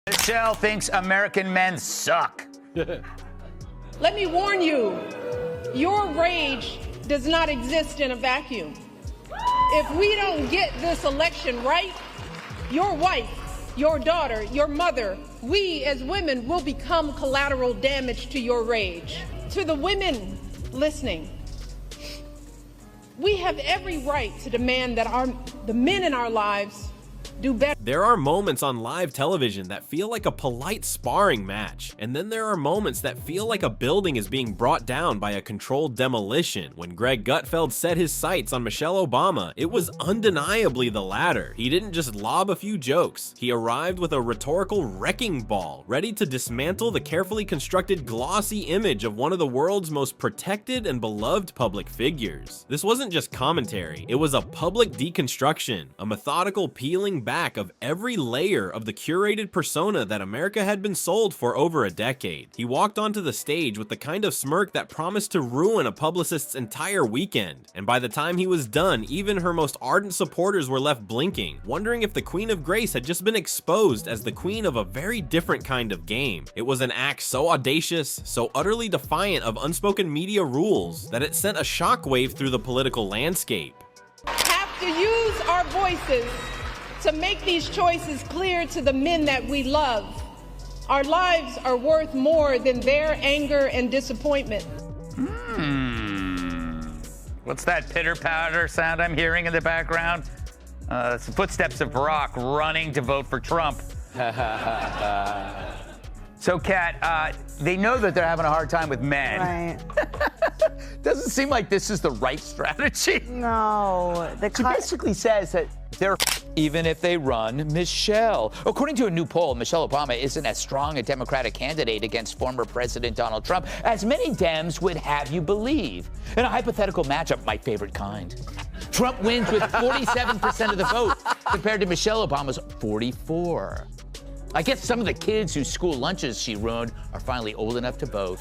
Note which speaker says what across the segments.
Speaker 1: Michelle thinks American men suck.
Speaker 2: Let me warn you, your rage does not exist in a vacuum. If we don't get this election right, your wife, your daughter, your mother, we as women will become collateral damage to your rage. To the women listening, we have every right to demand that the men in our lives do better.
Speaker 3: There are moments on live television that feel like a polite sparring match, and then there are moments that feel like a building is being brought down by a controlled demolition. When Greg Gutfeld set his sights on Michelle Obama, it was undeniably the latter. He didn't just lob a few jokes, he arrived with a rhetorical wrecking ball, ready to dismantle the carefully constructed glossy image of one of the world's most protected and beloved public figures. This wasn't just commentary, it was a public deconstruction, a methodical peeling back of every layer of the curated persona that America had been sold for over a decade. He walked onto the stage with the kind of smirk that promised to ruin a publicist's entire weekend, and by the time he was done, even her most ardent supporters were left blinking, wondering if the Queen of Grace had just been exposed as the queen of a very different kind of game. It was an act so audacious, so utterly defiant of unspoken media rules, that it sent a shockwave through the political landscape.
Speaker 2: Have to use our voices to make these choices clear to the men that we love. Our lives are worth more than their anger and disappointment.
Speaker 1: What's that pitter-patter sound I'm hearing in the background? It's the footsteps of Barack running to vote for Trump. So, Kat, they know that they're having a hard time with men.
Speaker 4: Right.
Speaker 1: Doesn't seem like this is the right strategy.
Speaker 4: No.
Speaker 1: She basically says that they're even if they run Michelle. According to a new poll, Michelle Obama isn't as strong a Democratic candidate against former President Donald Trump as many Dems would have you believe. In a hypothetical matchup, my favorite kind, Trump wins with 47% of the vote compared to Michelle Obama's 44%. I guess some of the kids whose school lunches she ruined are finally old enough to vote.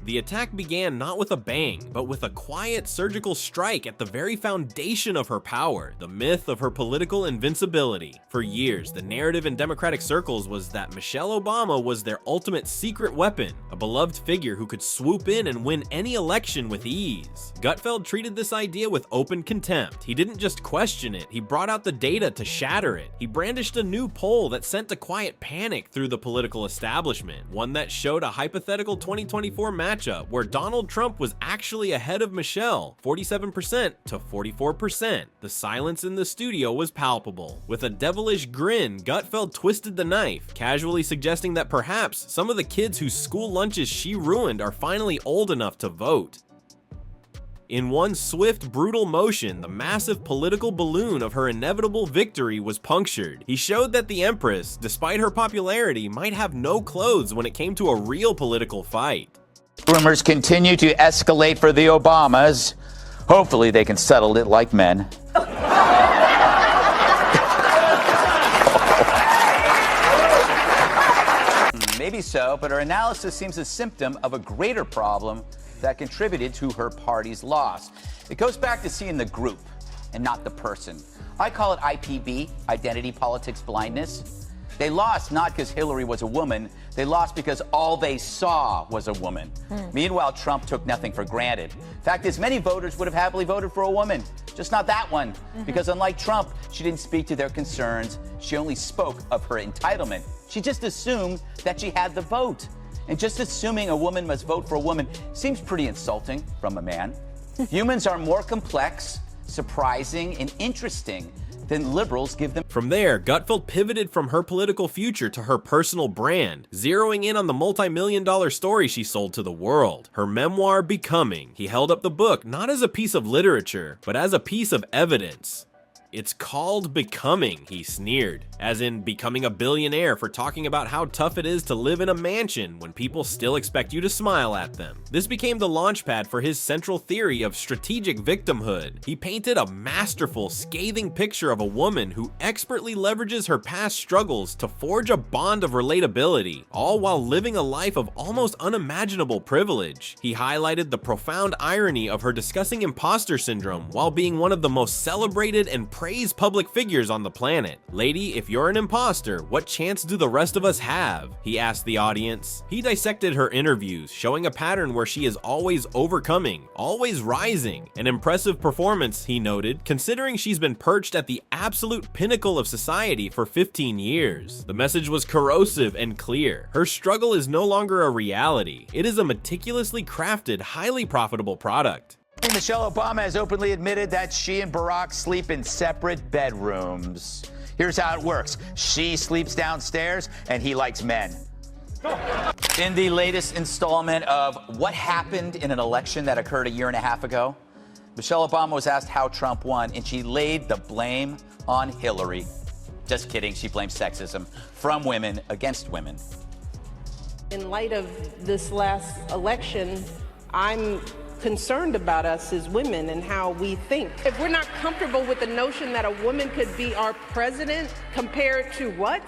Speaker 3: The attack began not with a bang, but with a quiet surgical strike at the very foundation of her power, the myth of her political invincibility. For years, the narrative in Democratic circles was that Michelle Obama was their ultimate secret weapon, a beloved figure who could swoop in and win any election with ease. Gutfeld treated this idea with open contempt. He didn't just question it, he brought out the data to shatter it. He brandished a new poll that sent a quiet panic through the political establishment, one that showed a hypothetical 2024 matchup where Donald Trump was actually ahead of Michelle, 47% to 44%. The silence in the studio was palpable. With a devilish grin, Gutfeld twisted the knife, casually suggesting that perhaps some of the kids whose school lunches she ruined are finally old enough to vote. In one swift, brutal motion, the massive political balloon of her inevitable victory was punctured. He showed that the Empress, despite her popularity, might have no clothes when it came to a real political fight.
Speaker 1: Rumors continue to escalate for the Obamas. Hopefully they can settle it like men. Maybe so, but her analysis seems a symptom of a greater problem that contributed to her party's loss. It goes back to seeing the group and not the person. I call it IPB, identity politics blindness. They lost not because Hillary was a woman, they lost because all they saw was a woman. Meanwhile, Trump took nothing for granted. Fact is, many voters would have happily voted for a woman, just not that one. Because unlike Trump, she didn't speak to their concerns, she only spoke of her entitlement. She just assumed that she had the vote. And just assuming a woman must vote for a woman seems pretty insulting from a man. Humans are more complex, surprising, and interesting than liberals give them.
Speaker 3: From there, Gutfeld pivoted from her political future to her personal brand, zeroing in on the multi-million-dollar story she sold to the world, her memoir, Becoming. He held up the book not as a piece of literature, but as a piece of evidence. It's called Becoming, he sneered, as in becoming a billionaire for talking about how tough it is to live in a mansion when people still expect you to smile at them. This became the launchpad for his central theory of strategic victimhood. He painted a masterful, scathing picture of a woman who expertly leverages her past struggles to forge a bond of relatability, all while living a life of almost unimaginable privilege. He highlighted the profound irony of her discussing imposter syndrome while being one of the most celebrated and praise public figures on the planet. "Lady, if you're an imposter, what chance do the rest of us have?" he asked the audience. He dissected her interviews, showing a pattern where she is always overcoming, always rising. An impressive performance, he noted, considering she's been perched at the absolute pinnacle of society for 15 years. The message was corrosive and clear. Her struggle is no longer a reality. It is a meticulously crafted, highly profitable product.
Speaker 1: Michelle Obama has openly admitted that she and Barack sleep in separate bedrooms. Here's how it works. She sleeps downstairs and he likes men. In the latest installment of What Happened in an Election That Occurred a Year and a Half Ago, Michelle Obama was asked how Trump won, and she laid the blame on Hillary. Just kidding, she blames sexism from women against women.
Speaker 2: In light of this last election, I'm concerned about us as women and how we think. If we're not comfortable with the notion that a woman could be our president, compared to what?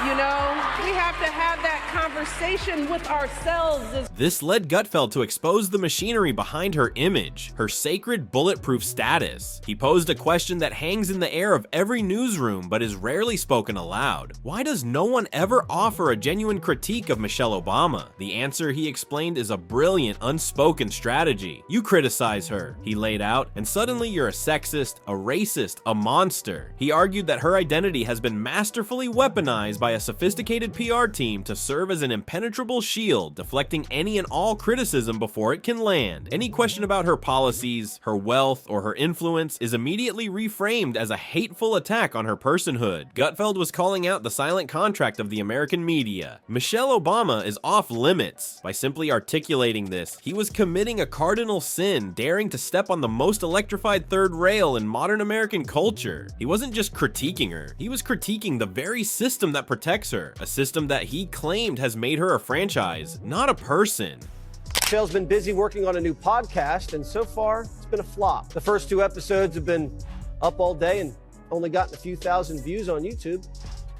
Speaker 2: You know, we have to have that conversation with ourselves.
Speaker 3: This led Gutfeld to expose the machinery behind her image, her sacred bulletproof status. He posed a question that hangs in the air of every newsroom but is rarely spoken aloud. Why does no one ever offer a genuine critique of Michelle Obama? The answer, he explained, is a brilliant, unspoken strategy. You criticize her, he laid out, and suddenly you're a sexist, a racist, a monster. He argued that her identity has been masterfully weaponized by a sophisticated PR team to serve as an impenetrable shield, deflecting any and all criticism before it can land. Any question about her policies, her wealth, or her influence is immediately reframed as a hateful attack on her personhood. Gutfeld was calling out the silent contract of the American media. Michelle Obama is off limits. By simply articulating this, he was committing a cardinal sin, daring to step on the most electrified third rail in modern American culture. He wasn't just critiquing her, he was critiquing the very system that protects her, a system that he claimed has made her a franchise, not a person.
Speaker 5: Michelle's been busy working on a new podcast, and so far, it's been a flop. The first 2 episodes have been up all day and only gotten a few thousand views on YouTube.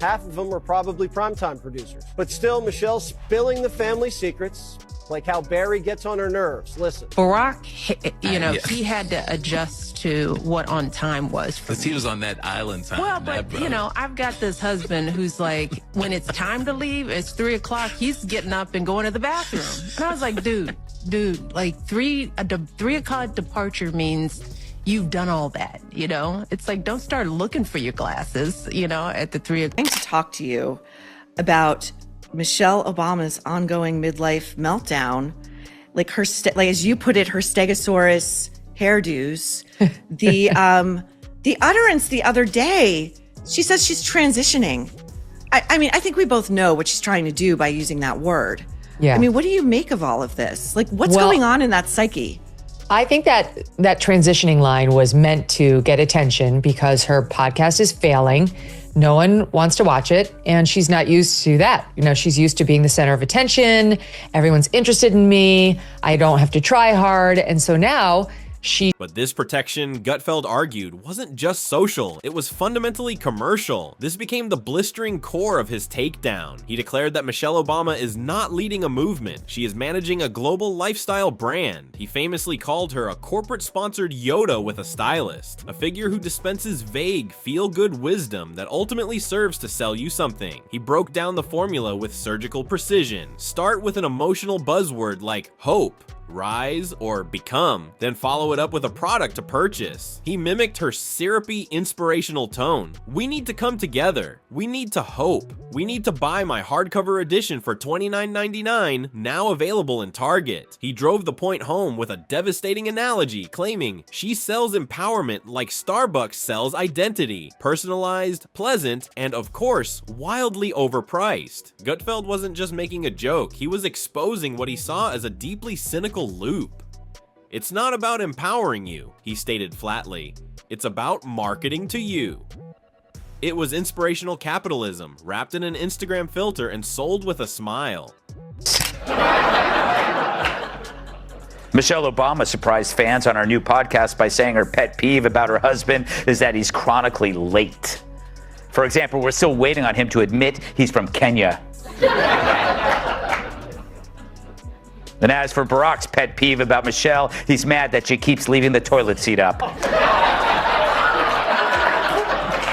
Speaker 5: Half of them are probably primetime producers. But still, Michelle's spilling the family secrets, like how Barry gets on her nerves. Listen.
Speaker 6: Barack, he had to adjust to what on time was for
Speaker 7: Because he was on that island time.
Speaker 6: Well, but, I've got this husband who's like, when it's time to leave, it's 3 o'clock, he's getting up and going to the bathroom. And I was like, dude, like 3 o'clock departure means you've done all that, It's like, don't start looking for your glasses, at the 3 o'clock.
Speaker 4: I'm going to talk to you about Michelle Obama's ongoing midlife meltdown, like her, as you put it, her Stegosaurus hairdos. The utterance the other day, she says she's transitioning. I mean, I think we both know what she's trying to do by using that word.
Speaker 8: Yeah.
Speaker 4: I mean, what do you make of all of this? Like, what's going on in that psyche?
Speaker 8: I think that transitioning line was meant to get attention because her podcast is failing. No one wants to watch it, and she's not used to that. She's used to being the center of attention. Everyone's interested in me. I don't have to try hard. And so now But
Speaker 3: this protection, Gutfeld argued, wasn't just social, it was fundamentally commercial. This became the blistering core of his takedown. He declared that Michelle Obama is not leading a movement, she is managing a global lifestyle brand. He famously called her a corporate-sponsored Yoda with a stylist, a figure who dispenses vague, feel-good wisdom that ultimately serves to sell you something. He broke down the formula with surgical precision. Start with an emotional buzzword like hope, rise, or become, then follow it up with a product to purchase. He mimicked her syrupy, inspirational tone. We need to come together. We need to hope. We need to buy my hardcover edition for $29.99, now available in Target. He drove the point home with a devastating analogy, claiming she sells empowerment like Starbucks sells identity, personalized, pleasant, and of course, wildly overpriced. Gutfeld wasn't just making a joke, he was exposing what he saw as a deeply cynical loop. It's not about empowering you, he stated flatly. It's about marketing to you. It was inspirational capitalism, wrapped in an Instagram filter and sold with a smile.
Speaker 1: Michelle Obama surprised fans on our new podcast by saying her pet peeve about her husband is that he's chronically late. For example, we're still waiting on him to admit he's from Kenya. And as for Barack's pet peeve about Michelle, he's mad that she keeps leaving the toilet seat up.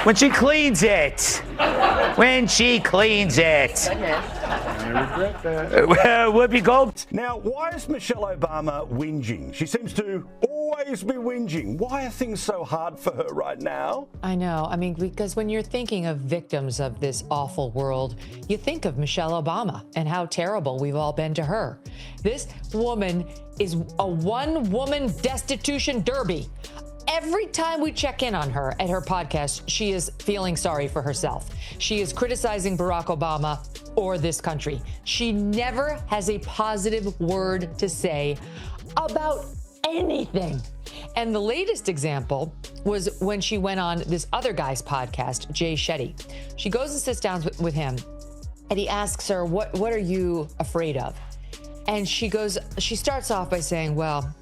Speaker 1: When she cleans it. When she cleans it.
Speaker 7: I regret that.
Speaker 1: Whoopi Gold.
Speaker 7: Now, why is Michelle Obama whinging? She seems to always be whinging. Why are things so hard for her right now?
Speaker 8: I know. I mean, because when you're thinking of victims of this awful world, you think of Michelle Obama and how terrible we've all been to her. This woman is a one-woman destitution derby. Every time we check in on her at her podcast, she is feeling sorry for herself. She is criticizing Barack Obama or this country. She never has a positive word to say about anything. And the latest example was when she went on this other guy's podcast, Jay Shetty. She goes and sits down with him, and he asks her, what are you afraid of? And she starts off by saying, well,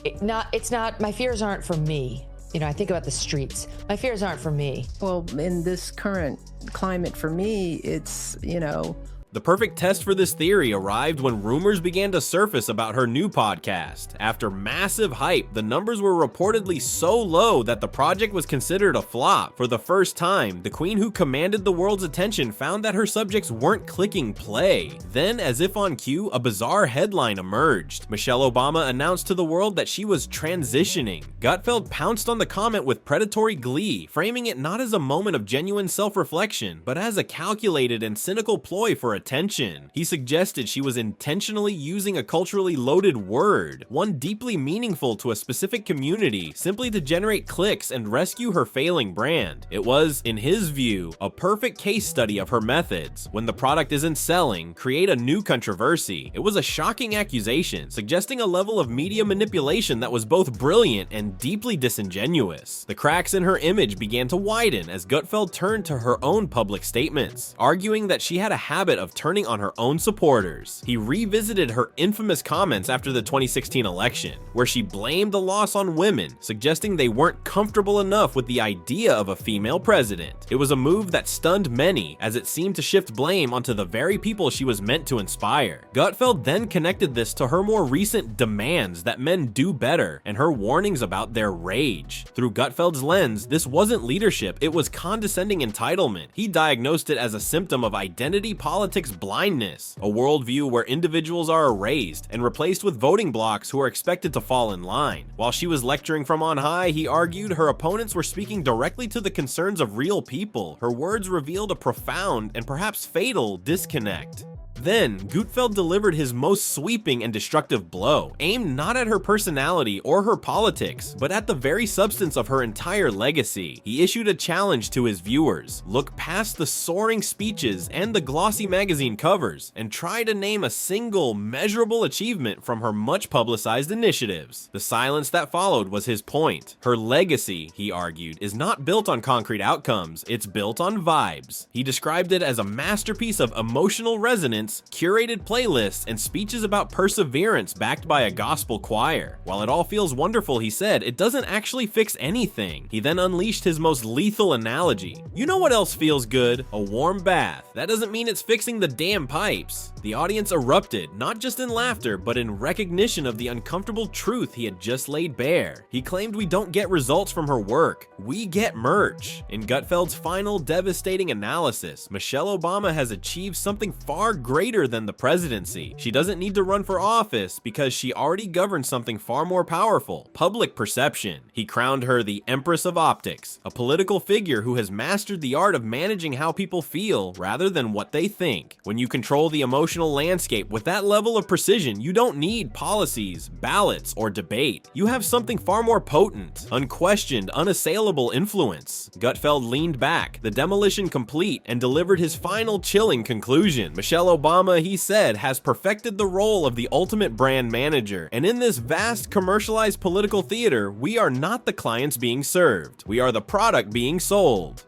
Speaker 8: it's not, my fears aren't for me. You know, I think about the streets. My fears aren't for me.
Speaker 6: Well, in this current climate for me, it's, you know.
Speaker 3: The perfect test for this theory arrived when rumors began to surface about her new podcast. After massive hype, the numbers were reportedly so low that the project was considered a flop. For the first time, the queen who commanded the world's attention found that her subjects weren't clicking play. Then, as if on cue, a bizarre headline emerged. Michelle Obama announced to the world that she was transitioning. Gutfeld pounced on the comment with predatory glee, framing it not as a moment of genuine self-reflection, but as a calculated and cynical ploy for attention. He suggested she was intentionally using a culturally loaded word, one deeply meaningful to a specific community, simply to generate clicks and rescue her failing brand. It was, in his view, a perfect case study of her methods. When the product isn't selling, create a new controversy. It was a shocking accusation, suggesting a level of media manipulation that was both brilliant and deeply disingenuous. The cracks in her image began to widen as Gutfeld turned to her own public statements, arguing that she had a habit of turning on her own supporters. He revisited her infamous comments after the 2016 election, where she blamed the loss on women, suggesting they weren't comfortable enough with the idea of a female president. It was a move that stunned many, as it seemed to shift blame onto the very people she was meant to inspire. Gutfeld then connected this to her more recent demands that men do better, and her warnings about their rage. Through Gutfeld's lens, this wasn't leadership, it was condescending entitlement. He diagnosed it as a symptom of identity politics blindness, a worldview where individuals are erased and replaced with voting blocks who are expected to fall in line. While she was lecturing from on high, he argued her opponents were speaking directly to the concerns of real people. Her words revealed a profound and perhaps fatal disconnect. Then, Gutfeld delivered his most sweeping and destructive blow, aimed not at her personality or her politics, but at the very substance of her entire legacy. He issued a challenge to his viewers: look past the soaring speeches and the glossy magazine covers, and try to name a single, measurable achievement from her much-publicized initiatives. The silence that followed was his point. Her legacy, he argued, is not built on concrete outcomes, it's built on vibes. He described it as a masterpiece of emotional resonance, curated playlists, and speeches about perseverance backed by a gospel choir. While it all feels wonderful, he said, it doesn't actually fix anything. He then unleashed his most lethal analogy. You know what else feels good? A warm bath. That doesn't mean it's fixing the damn pipes. The audience erupted, not just in laughter, but in recognition of the uncomfortable truth he had just laid bare. He claimed we don't get results from her work, we get merch. In Gutfeld's final devastating analysis, Michelle Obama has achieved something far greater than the presidency. She doesn't need to run for office because she already governs something far more powerful: public perception. He crowned her the Empress of Optics, a political figure who has mastered the art of managing how people feel rather than what they think. When you control the emotional landscape with that level of precision, you don't need policies, ballots, or debate. You have something far more potent, unquestioned, unassailable influence. Gutfeld leaned back, the demolition complete, and delivered his final chilling conclusion. Michelle Obama, he said, has perfected the role of the ultimate brand manager, and in this vast commercialized political theater, we are not the clients being served. We are the product being sold.